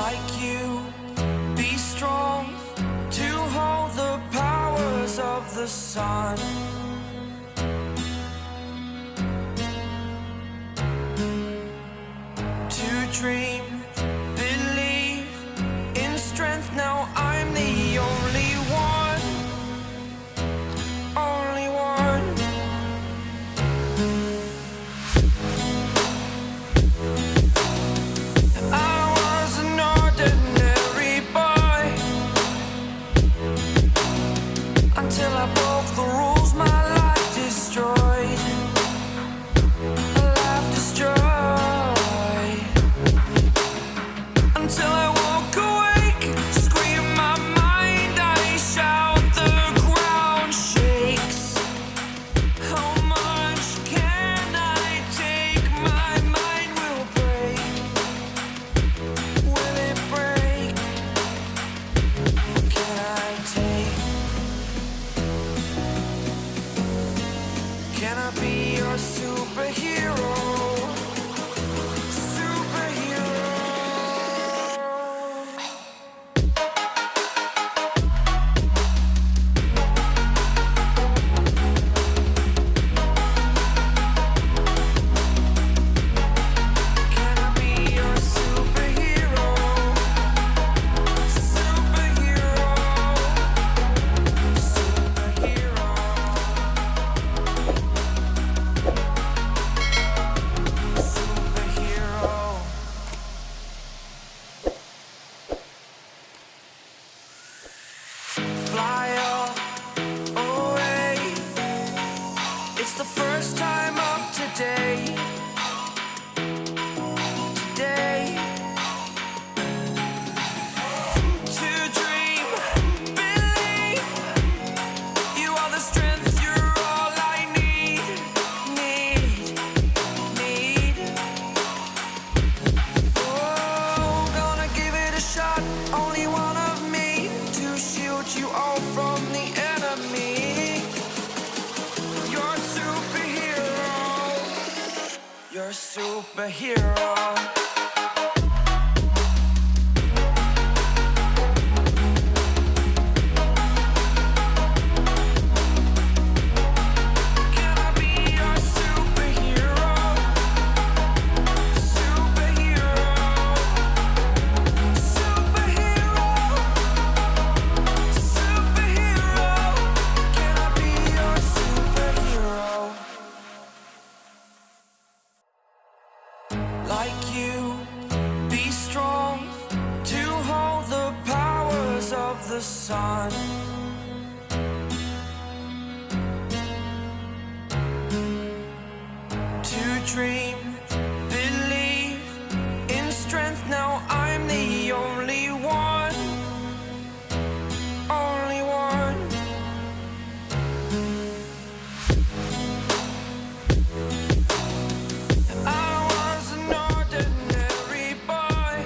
like you, be strong to hold the powers of the sun. To dream, believe in strength. Now I'm the only one, only one. I was an ordinary boy until I broke the rules. My life destroyed, a life destroyed. Until I walk awake, scream my mind, I shout, the ground shakes. How much can I take? My mind will break. Will it break? Can I take? Can I be your superhero? Fly away. It's the first time of today. Today. To dream, believe. You are the strength, you're all I need. Oh, gonna give it a shot. Only one of me to shield you all from the enemy. You're a superhero. You're a superhero. Can I be your superhero? Superhero. Superhero. Superhero. Can I be your superhero? Like you, be strong to hold the powers of the sun. To dream, believe in strength. Now I'm the only one, only one. I was an ordinary boy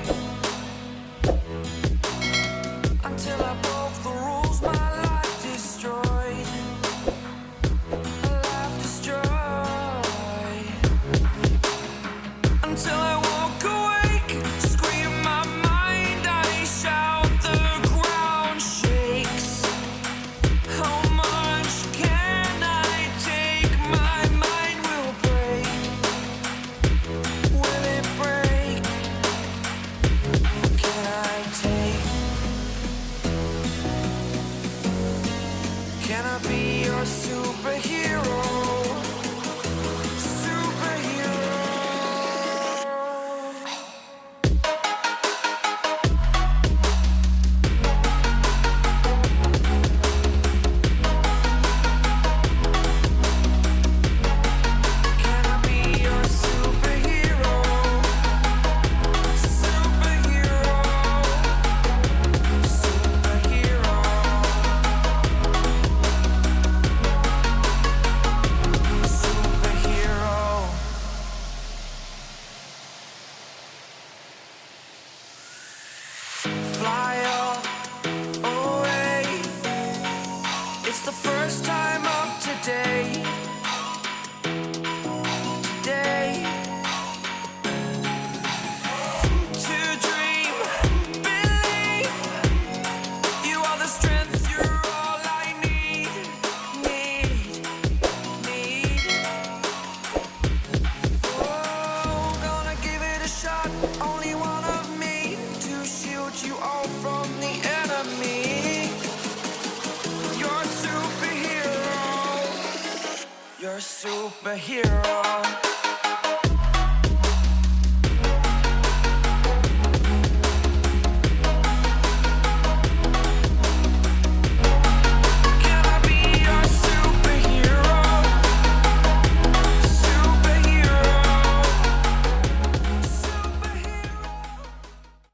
until I broke the rules. My You're a superhero.